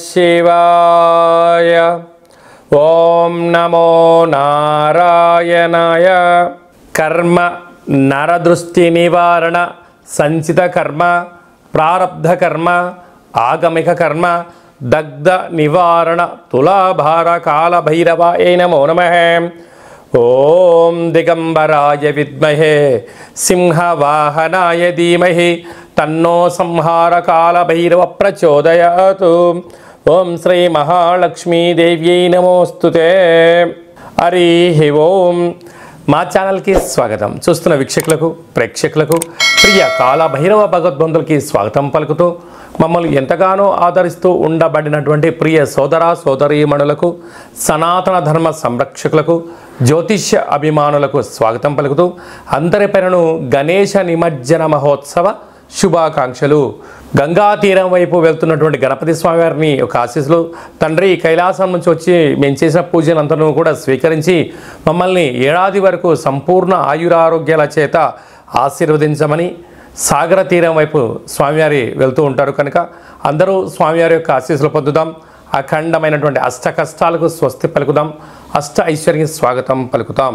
శివాయ. ఓం నమో నారాయణాయ. కర్మ నరదృష్టి నివారణ, సంచిత కర్మ, ప్రారబ్ధ కర్మ, ఆగమిక కర్మ, దగ్ధ నివారణ, తులాభార కాల భైరవాయ నమో నమః. ఓం దిగంబరాయ విద్మహే సింహవాహనాయ ధీమహి తన్నో సంహార కాల భైరవ ప్రచోదయాతు. ఓం శ్రీ మహాలక్ష్మీదేవ్యై నమోస్తుతే. హరి ఓం. మా ఛానల్కి స్వాగతం. చూస్తున్న వీక్షకులకు, ప్రేక్షకులకు, ప్రియ కాల భైరవ భగవద్బంధులకి స్వాగతం పలుకుతూ, మమ్మల్ని ఎంతగానో ఆదరిస్తూ ఉండబడినటువంటి ప్రియ సోదర సోదరీమణులకు, సనాతన ధర్మ సంరక్షకులకు, జ్యోతిష్య అభిమానులకు స్వాగతం పలుకుతూ, అందరిపైనను గణేశ నిమజ్జన మహోత్సవ శుభాకాంక్షలు. గంగా తీరం వైపు వెళ్తున్నటువంటి గణపతి స్వామివారిని ఒక ఆశీస్సులు. తండ్రి కైలాసం నుంచి వచ్చి మేము చేసిన పూజనంతను కూడా స్వీకరించి మమ్మల్ని ఏడాది వరకు సంపూర్ణ ఆయురారోగ్యాల చేత ఆశీర్వదించమని, సాగర తీరం వైపు స్వామివారి వెళ్తూ ఉంటారు కనుక అందరూ స్వామివారి యొక్క ఆశీస్సులు పొందుదాం. అఖండమైనటువంటి అష్ట కష్టాలకు స్వస్తి పలుకుదాం. అష్ట ఐశ్వర్య స్వాగతం పలుకుతాం.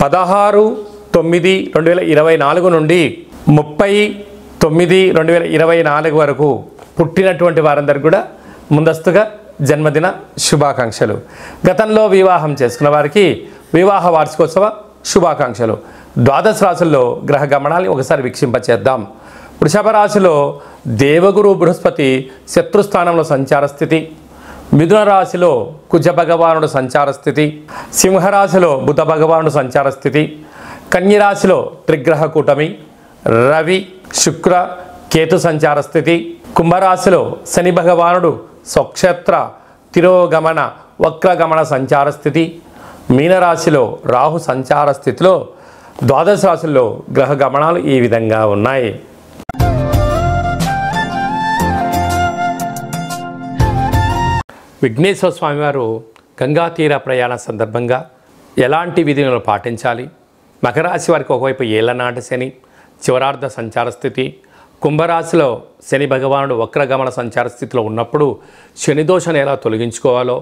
16/9/2024 నుండి 30/9/2024 వరకు పుట్టినటువంటి వారందరికీ కూడా ముందస్తుగా జన్మదిన శుభాకాంక్షలు. గతంలో వివాహం చేసుకున్న వారికి వివాహ వార్షికోత్సవ శుభాకాంక్షలు. ద్వాదశ రాశుల్లో గ్రహ గమనాన్ని ఒకసారి వీక్షింపచేద్దాం. వృషభ రాశిలో దేవగురు బృహస్పతి శత్రుస్థానంలో సంచార స్థితి. మిథున రాశిలో కుజ భగవానుడు సంచార స్థితి. సింహరాశిలో బుధ భగవానుడు సంచార స్థితి. కన్యరాశిలో త్రిగ్రహ కూటమి రవి శుక్ర కేతు సంచార స్థితి. కుంభరాశిలో శని భగవానుడు స్వక్షేత్ర తిరోగమన వక్రగమన సంచార స్థితి. మీనరాశిలో రాహు సంచార స్థితిలో ద్వాదశ రాశుల్లో గ్రహ గమనాలు ఈ విధంగా ఉన్నాయి. విఘ్నేశ్వర స్వామివారు గంగా తీర ప్రయాణ సందర్భంగా ఎలాంటి విధులను పాటించాలి? మకరాశి వారికి ఒకవైపు ఏళ్లనాటి శని చివరార్ధ సంచార స్థితి. కుంభరాశిలో శని భగవానుడు వక్రగమన సంచార స్థితిలో ఉన్నప్పుడు శని దోషాన్ని ఎలా తొలగించుకోవాలో,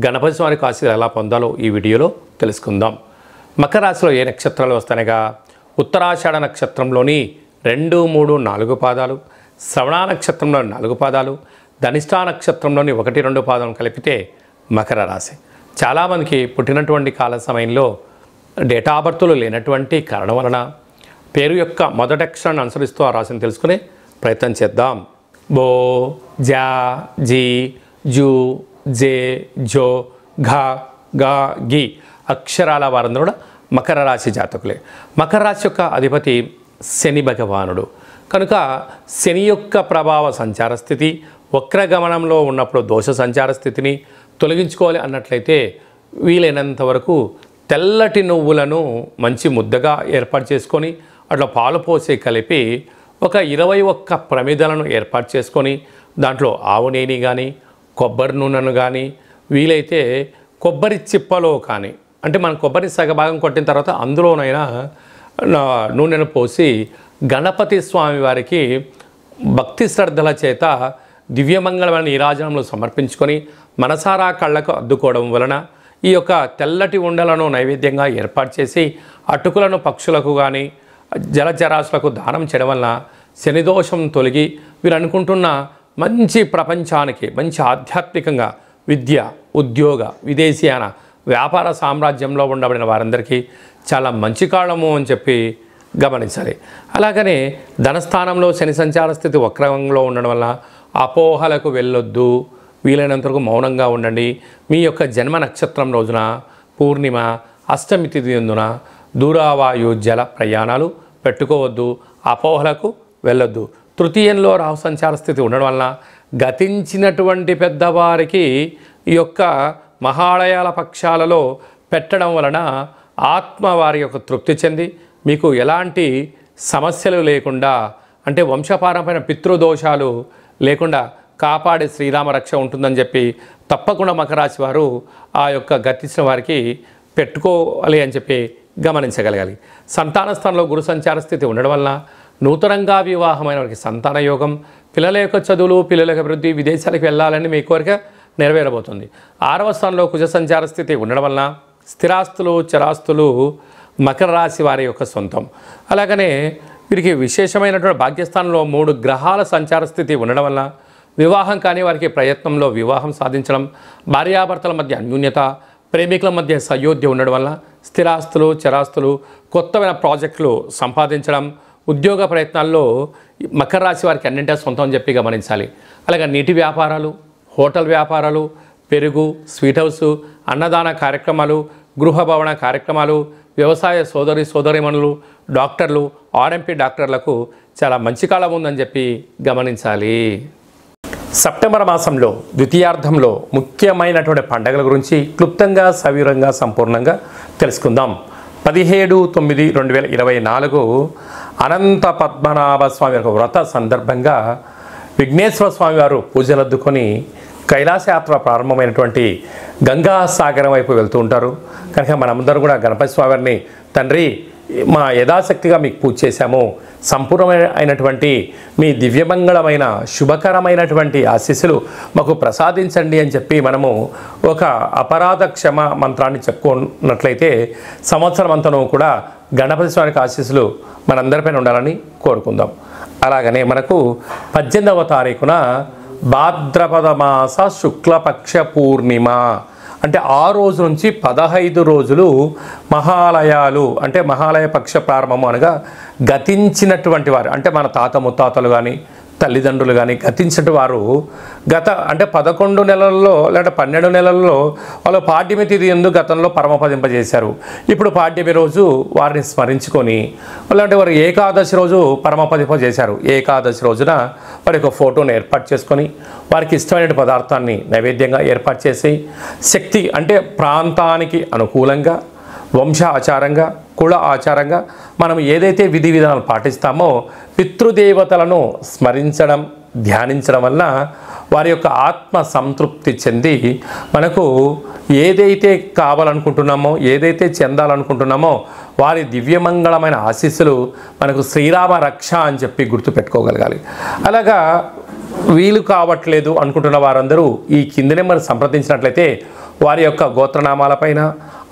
గణపతి స్వామికి ఆశీస్సులు ఎలా పొందాలో ఈ వీడియోలో తెలుసుకుందాం. మకర రాశిలో ఏ నక్షత్రాలు వస్తాయనగా ఉత్తరాషాఢ నక్షత్రంలోని 2, 3, 4 పాదాలు, శ్రవణ నక్షత్రంలో 4 పాదాలు, ధనిష్టా నక్షత్రంలోని 1, 2 పాదాలను కలిపితే మకర రాశి. చాలామందికి పుట్టినటువంటి కాల సమయంలో డేటా ఆఫ్ బర్త్లు లేనటువంటి కారణం వలన పేరు యొక్క మొదటి అక్షరాన్ని అనుసరిస్తూ ఆ రాశిని తెలుసుకునే ప్రయత్నం చేద్దాం. బో, జా, జీ, జూ, జే, జో, ఘా, గా, గి అక్షరాల వారందరూ కూడా మకర రాశి జాతకులే. మకర రాశి యొక్క అధిపతి శని భగవానుడు కనుక శని యొక్క ప్రభావ సంచార స్థితి వక్రగమనంలో ఉన్నప్పుడు దోష సంచార స్థితిని తొలగించుకోవాలి అన్నట్లయితే వీలైనంత వరకు తెల్లటి నువ్వులను మంచి ముద్దగా ఏర్పాటు చేసుకొని అట్లా పాలు పోసి కలిపి ఒక 21 ప్రమిదలను ఏర్పాటు చేసుకొని దాంట్లో ఆవు నెయ్యిని కానీ కొబ్బరి నూనెను కానీ వీలైతే కొబ్బరి చిప్పలో కానీ, అంటే మనం కొబ్బరి సగభాగం కొట్టిన తర్వాత అందులోనైనా నూనెను పోసి గణపతి స్వామి వారికి భక్తి శ్రద్ధల చేత దివ్యమంగళమైన నీరాజనంలో సమర్పించుకొని మనసారా కళ్ళకు అద్దుకోవడం వలన ఈ యొక్క తెల్లటి ఉండలను నైవేద్యంగా ఏర్పాటు చేసి అటుకులను పక్షులకు కానీ జలచరాశులకు దానం చేయడం వలన శనిదోషం తొలగి వీరు అనుకుంటున్న మంచి ప్రపంచానికి, మంచి ఆధ్యాత్మికంగా విద్య, ఉద్యోగ, విదేశీయాన, వ్యాపార సామ్రాజ్యంలో ఉండబడిన వారందరికీ చాలా మంచి కాలము అని చెప్పి గమనించాలి. అలాగనే ధనస్థానంలో శని సంచార స్థితి వక్రంలో ఉండడం వల్ల అపోహలకు వెళ్ళొద్దు. వీలైనంతవరకు మౌనంగా ఉండండి. మీ యొక్క జన్మ నక్షత్రం రోజున పూర్ణిమ, అష్టమి తిథి ఎందున దూరావాయు జల ప్రయాణాలు పెట్టుకోవద్దు. అపోహలకు వెళ్ళొద్దు. తృతీయంలో రాహు సంచార స్థితి ఉండడం వలన గతించినటువంటి పెద్దవారికి ఈ యొక్క మహాలయాల పక్షాలలో పెట్టడం వలన ఆత్మ వారి యొక్క తృప్తి చెంది మీకు ఎలాంటి సమస్యలు లేకుండా, అంటే వంశపారంపైన పితృదోషాలు లేకుండా కాపాడే శ్రీరామ రక్ష ఉంటుందని చెప్పి తప్పకుండా మకర రాశి వారు ఆ యొక్క గతించిన వారికి పెట్టుకోవాలి అని చెప్పి గమనించగలగాలి. సంతాన స్థానంలో గురు సంచార స్థితి ఉండడం వలన నూతనంగా వివాహమైన వారికి సంతాన యోగం, పిల్లల యొక్క చదువులు, పిల్లల యొక్క అభివృద్ధి, విదేశాలకు వెళ్ళాలని మీ కోరిక నెరవేరబోతుంది. 6వ స్థానంలో కుజ సంచార స్థితి ఉండడం వలన స్థిరాస్తులు, చరాస్తులు మకర రాశి వారి యొక్క సొంతం. అలాగనే వీరికి విశేషమైనటువంటి భాగ్యస్థానంలో 3 గ్రహాల సంచార స్థితి ఉండడం వల్ల వివాహం కానీ వారికి ప్రయత్నంలో వివాహం సాధించడం, భార్యాభర్తల మధ్య అన్యోన్యత, ప్రేమికుల మధ్య సయోధ్య ఉండడం వల్ల స్థిరాస్తులు, చరాస్తులు, కొత్తమైన ప్రాజెక్టులు సంపాదించడం, ఉద్యోగ ప్రయత్నాల్లో మకర రాశి వారికి అన్నింటా సొంతం అని చెప్పి గమనించాలి. అలాగే నీటి వ్యాపారాలు, హోటల్ వ్యాపారాలు, పెరుగు, స్వీట్ హౌస్, అన్నదాన కార్యక్రమాలు, గృహ భవన కార్యక్రమాలు, వ్యవసాయ సోదరిమణులు, డాక్టర్లు, ఆర్ఎంపీ డాక్టర్లకు చాలా మంచి కాలం ఉందని చెప్పి గమనించాలి. సెప్టెంబర్ మాసంలో ద్వితీయార్థంలో ముఖ్యమైనటువంటి పండుగల గురించి క్లుప్తంగా, సవివరంగా, సంపూర్ణంగా తెలుసుకుందాం. 17/9/2024 అనంత పద్మనాభ స్వామి యొక్క వ్రత సందర్భంగా విఘ్నేశ్వర స్వామి వారు పూజలద్దుకొని కైలాసయాత్ర ప్రారంభమైనటువంటి గంగా సాగరం వైపు వెళ్తూ ఉంటారు. కనుక మనమందరం కూడా గణపతి స్వామి వారిని, తండ్రి మా యథాశక్తిగా మీకు పూజ చేశాము, సంపూర్ణమైనటువంటి మీ దివ్యమంగళమైన శుభకరమైనటువంటి ఆశీస్సులు మాకు ప్రసాదించండి అని చెప్పి మనము ఒక అపరాధ క్షమ మంత్రాన్ని చెప్పుకున్నట్లయితే సంవత్సరం అంతను కూడా గణపతి స్వామికి ఆశీస్సులు మనందరిపైన ఉండాలని కోరుకుందాం. అలాగనే మనకు 18వ తారీఖున భాద్రపద మాస శుక్లపక్ష పూర్ణిమ అంటే 6 రోజు నుంచి 15 రోజులు మహాలయాలు అంటే మహాలయ పక్ష ప్రారంభము అనగా గతించినటువంటి వారు అంటే మన తాత ముత్తాతలు కానీ తల్లిదండ్రులు కానీ గతించిన వారు గత అంటే 11 నెలల్లో లేదా 12 నెలల్లో వాళ్ళు పాడ్యమి తిథి యందు గతంలో పరమపదింపజేశారు. ఇప్పుడు పాడ్యమి రోజు వారిని స్మరించుకొని అలాంటి వారు ఏకాదశి రోజు పరమపదింపజేశారు. ఏకాదశి రోజున వారి యొక్క ఫోటోను ఏర్పాటు చేసుకొని వారికి ఇష్టమైన పదార్థాన్ని నైవేద్యంగా ఏర్పాటు చేసి శక్తి అంటే ప్రాంతానికి అనుకూలంగా, వంశ ఆచారంగా, కుల ఆచారంగా మనం ఏదైతే విధి విధానాలు పాటిస్తామో పితృదేవతలను స్మరించడం, ధ్యానించడం వలన వారి యొక్క ఆత్మ సంతృప్తి చెంది మనకు ఏదైతే కావాలనుకుంటున్నామో, ఏదైతే చెందాలనుకుంటున్నామో వారి దివ్యమంగళమైన ఆశీస్సులు మనకు శ్రీరామ రక్ష అని చెప్పి గుర్తుపెట్టుకోగలగాలి. అలాగా వీలు కావట్లేదు అనుకుంటున్న వారందరూ ఈ కింది నెంబర్ సంప్రదించినట్లయితే వారి యొక్క గోత్రనామాలపైన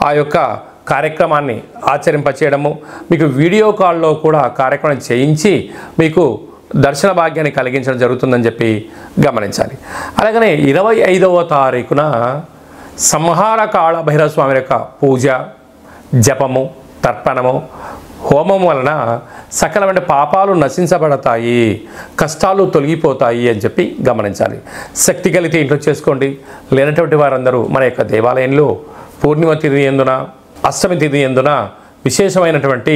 ఆ యొక్క కార్యక్రమాన్ని ఆచరింపచేయడము, మీకు వీడియో కాల్లో కూడా కార్యక్రమం చేయించి మీకు దర్శన భాగ్యాన్ని కలిగించడం జరుగుతుందని చెప్పి గమనించాలి. అలాగనే 25వ తారీఖున సంహార కాళ భైరవ స్వామి యొక్క పూజ, జపము, తర్పణము, హోమం వలన సకలమైన పాపాలు నశించబడతాయి, కష్టాలు తొలగిపోతాయి అని చెప్పి గమనించాలి. శక్తి కలిగితే ఇంట్లో చేసుకోండి. లేనటువంటి వారందరూ మన యొక్క దేవాలయంలో పూర్ణిమ తిథి యందున, అష్టమి తిథి యందున విశేషమైనటువంటి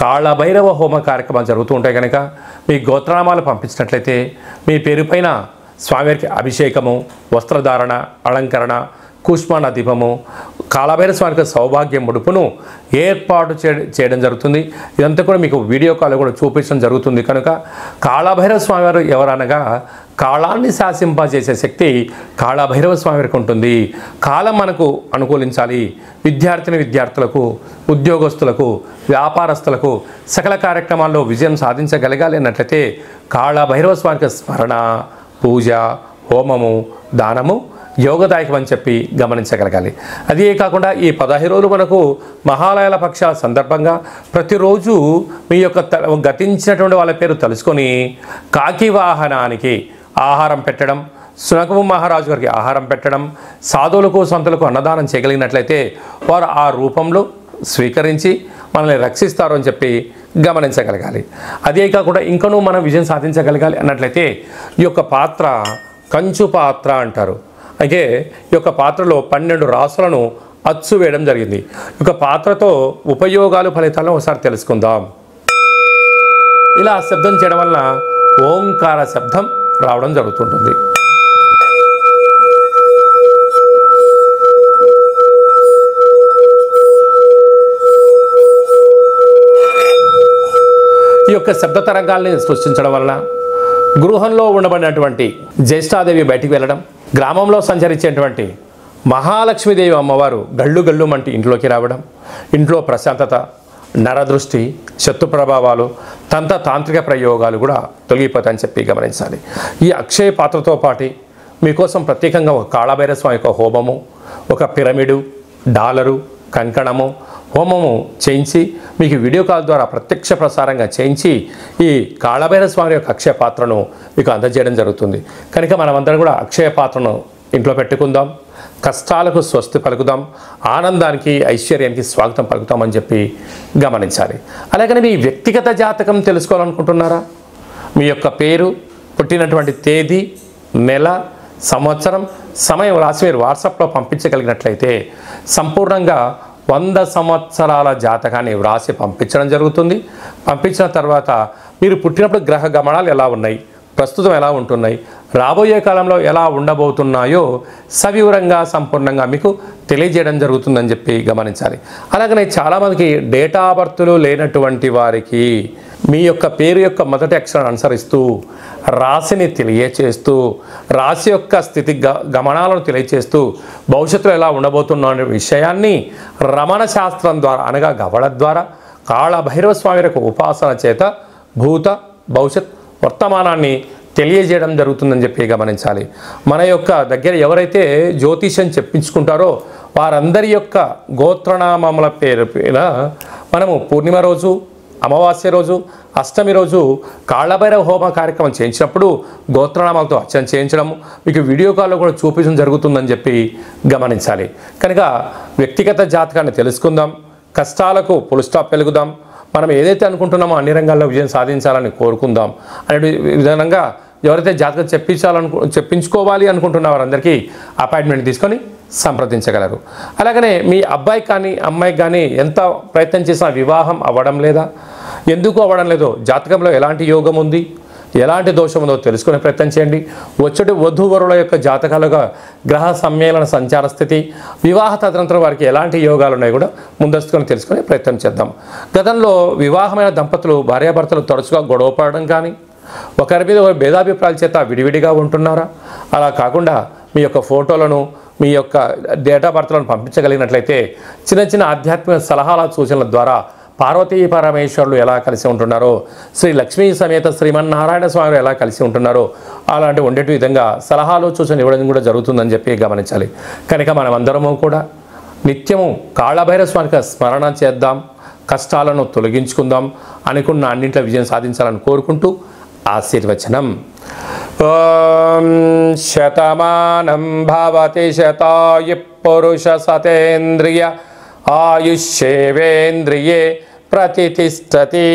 కాళభైరవ హోమ కార్యక్రమాలు జరుగుతూ ఉంటాయి. కనుక మీ గోత్రనామాలు పంపించినట్లయితే మీ పేరు పైన స్వామివారికి అభిషేకము, వస్త్రధారణ, అలంకరణ, కూష్మాండ దీపము, కాళభైరవ స్వామికి సౌభాగ్య ముడుపును ఏర్పాటు చేయడం జరుగుతుంది. ఇదంతా కూడా మీకు వీడియో కాల్ కూడా చూపించడం జరుగుతుంది. కనుక కాళభైరవ స్వామివారు ఎవరనగా కాళాన్ని శాసింపజేసే శక్తి కాళభైరవ స్వామివారికి ఉంటుంది. కాలం మనకు అనుకూలించాలి. విద్యార్థులకు, ఉద్యోగస్తులకు, వ్యాపారస్తులకు సకల కార్యక్రమాల్లో విజయం సాధించగలగాలి అన్నట్లయితే కాళభైరవ స్వామికి స్మరణ, పూజ, హోమము, దానము యోగదాయకం అని చెప్పి గమనించగలగాలి. అదే కాకుండా ఈ 15 రోజులు మనకు మహాలయాల పక్షాల సందర్భంగా ప్రతిరోజు మీ యొక్క గతించినటువంటి వాళ్ళ పేరు తెలుసుకొని కాకి వాహనానికి ఆహారం పెట్టడం, సునకము మహారాజు గారికి ఆహారం పెట్టడం, సాధువులకు సంతులకు అన్నదానం చేయగలిగినట్లయితే వారు ఆ రూపంలో స్వీకరించి మనల్ని రక్షిస్తారు అని చెప్పి గమనించగలగాలి. అదే కాకుండా ఇంకనూ మనం విజయం సాధించగలగాలి అన్నట్లయితే ఈ యొక్క పాత్ర కంచు పాత్ర అంటారు. అయితే ఈ యొక్క పాత్రలో 12 రాసులను అచ్చు వేయడం జరిగింది. ఈ యొక్క పాత్రతో ఉపయోగాలు, ఫలితాలను ఒకసారి తెలుసుకుందాం. ఇలా శబ్దం చేయడం వలన ఓంకార శబ్దం రావడం జరుగుతుంటుంది. ఈ యొక్క శబ్ద తరంగాల్ని సృష్టించడం వలన గృహంలో ఉండబడినటువంటి జ్యేష్ఠాదేవి బయటికి వెళ్ళడం, గ్రామంలో సంచరించేటువంటి మహాలక్ష్మీదేవి అమ్మవారు గళ్ళు గళ్ళు మంటి ఇంట్లోకి రావడం, ఇంట్లో ప్రశాంతత, నరదృష్టి, శత్రు ప్రభావాలు, తాంత్రిక ప్రయోగాలు కూడా తొలగిపోతాయని చెప్పి గమనించాలి. ఈ అక్షయ పాత్రతో పాటు మీకోసం ప్రత్యేకంగా ఒక కాళభైరవ స్వామి యొక్క హోమము, ఒక పిరమిడు, డాలరు, కంకణము, హోమము చేయించి మీకు వీడియో కాల్ ద్వారా ప్రత్యక్ష ప్రసారంగా చేయించి ఈ కాళభైరవ స్వామి యొక్క అక్షయ పాత్రను మీకు అందజేయడం జరుగుతుంది. కనుక మనమందరం కూడా అక్షయ పాత్రను ఇంట్లో పెట్టుకుందాం, కష్టాలకు స్వస్తి పలుకుదాం, ఆనందానికి ఐశ్వర్యానికి స్వాగతం పలుకుతామని చెప్పి గమనించాలి. అలాగని మీ వ్యక్తిగత జాతకం తెలుసుకోవాలనుకుంటున్నారా? మీ యొక్క పేరు, పుట్టినటువంటి తేదీ, నెల, సంవత్సరం, సమయం రాసి మీరు వాట్సాప్లో పంపించగలిగినట్లయితే సంపూర్ణంగా 100 సంవత్సరాల జాతకాన్ని వ్రాసి పంపించడం జరుగుతుంది. పంపించిన తర్వాత మీరు పుట్టినప్పుడు గ్రహ గమనాలు ఎలా ఉన్నాయి, ప్రస్తుతం ఎలా ఉంటున్నాయి, రాబోయే కాలంలో ఎలా ఉండబోతున్నాయో సవివరంగా సంపూర్ణంగా మీకు తెలియజేయడం జరుగుతుందని చెప్పి గమనించాలి. అలాగనే చాలామందికి డేటా ఆఫ్ బర్త్లు లేనటువంటి వారికి మీ యొక్క పేరు యొక్క మొదటి అక్షరాన్ని అనుసరిస్తూ రాశిని తెలియచేస్తూ, రాశి యొక్క స్థితి గమనాలను తెలియచేస్తూ భవిష్యత్తులో ఎలా ఉండబోతున్న అనే విషయాన్ని రమణ శాస్త్రం ద్వారా అనగా గవళ ద్వారా కాళభైరవ స్వామి యొక్క ఉపాసన చేత భూత భవిష్యత్ వర్తమానాన్ని తెలియజేయడం జరుగుతుందని చెప్పి గమనించాలి. మన యొక్క దగ్గర ఎవరైతే జ్యోతిష్యం చెప్పించుకుంటారో వారందరి యొక్క గోత్రనామముల పేరున మనము పూర్ణిమ రోజు, అమావాస్య రోజు, అష్టమి రోజు కాళభైరవ హోమ కార్యక్రమం చేయించినప్పుడు గోత్రనామాలతో అర్చన చేయించడం మీకు వీడియో కాల్లో కూడా చూపించడం జరుగుతుందని చెప్పి గమనించాలి. కనుక వ్యక్తిగత జాతకాన్ని తెలుసుకుందాం, కష్టాలకు ఫుల్ స్టాప్ వెలుగుదాం, మనం ఏదైతే అనుకుంటున్నామో అన్ని రంగాల్లో విజయం సాధించాలని కోరుకుందాం అనే విధంగా ఎవరైతే జాతకం చెప్పించుకోవాలి అనుకుంటున్న వారందరికీ అపాయింట్మెంట్ తీసుకొని సంప్రదించగలరు. అలాగనే మీ అబ్బాయికి కానీ అమ్మాయికి కానీ ఎంత ప్రయత్నం చేసినా వివాహం అవ్వడం లేదా, ఎందుకు అవ్వడం లేదో, జాతకంలో ఎలాంటి యోగం ఉంది, ఎలాంటి దోషం ఉందో తెలుసుకునే ప్రయత్నం చేయండి. వచ్చేటి వధూవరుల యొక్క జాతకాలుగా గ్రహ సమ్మేళన సంచార స్థితి, వివాహ తదనంతరం వారికి ఎలాంటి యోగాలు ఉన్నాయో కూడా ముందస్తుకొని తెలుసుకునే ప్రయత్నం చేద్దాం. గతంలో వివాహమైన దంపతులు భార్యాభర్తలు తరచుగా గొడవ పడడం కానీ, ఒకరి మీద ఒక భేదాభిప్రాయాల చేత విడివిడిగా ఉంటున్నారా? అలా కాకుండా మీ యొక్క ఫోటోలను, మీ యొక్క డేట్ ఆఫ్ బర్త్లను పంపించగలిగినట్లయితే చిన్న చిన్న ఆధ్యాత్మిక సలహాల సూచనల ద్వారా పార్వతీ పరమేశ్వరులు ఎలా కలిసి ఉంటున్నారో, శ్రీ లక్ష్మీ సమేత శ్రీమన్నారాయణ స్వామి ఎలా కలిసి ఉంటున్నారో అలాంటి ఉండేటి విధంగా సలహాలు సూచనలు ఇవ్వడం కూడా జరుగుతుందని చెప్పి గమనించాలి. కనుక మనమందరము కూడా నిత్యము కాళభైరవ స్వామికి స్మరణ చేద్దాం, కష్టాలను తొలగించుకుందాం, అనుకున్న అన్నింటిలో విజయం సాధించాలని కోరుకుంటూ ఆశీర్వచనం. ఓం శతమానం భవతి శతాయు పురుష సతేంద్రియ ఆయుష్యేవేంద్రియే ప్రతిష్టతి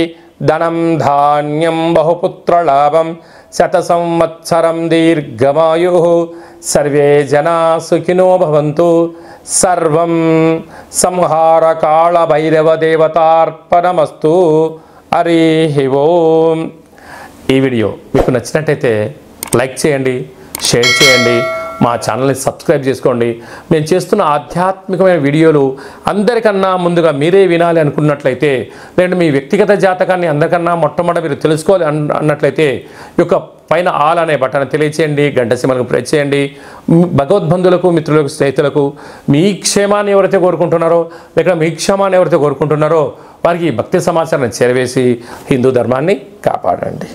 ధనం ధాన్యం బహుపుత్రలాభం శత సంవత్సరం దీర్ఘమాయు సర్వే జనా సుఖినో భవంతు. సర్వం సంహార కాళభైరవ దేవతార్పణమస్తు. హరి ఓం. ఈ వీడియో మీకు నచ్చినట్టయితే లైక్ చేయండి, షేర్ చేయండి, మా ఛానల్ని సబ్స్క్రైబ్ చేసుకోండి. మేము చేస్తున్న ఆధ్యాత్మికమైన వీడియోలు అందరికన్నా ముందుగా మీరే వినాలి అనుకున్నట్లయితే, లేదంటే మీ వ్యక్తిగత జాతకాన్ని అందరికన్నా మొట్టమొదటి మీరు తెలుసుకోవాలి అన్నట్లయితే ఈ యొక్క పైన ఆల్ అనే బటన్ తెలియచేయండి, గంట సింబల్కు ప్రెస్ చేయండి. భగవద్బంధువులకు, మిత్రులకు, స్నేహితులకు మీ క్షేమాన్ని ఎవరైతే కోరుకుంటున్నారో, లేక మీ క్షేమాన్ని ఎవరైతే కోరుకుంటున్నారో వారికి భక్తి సమాచారాన్ని చేరవేసి హిందూ ధర్మాన్ని కాపాడండి.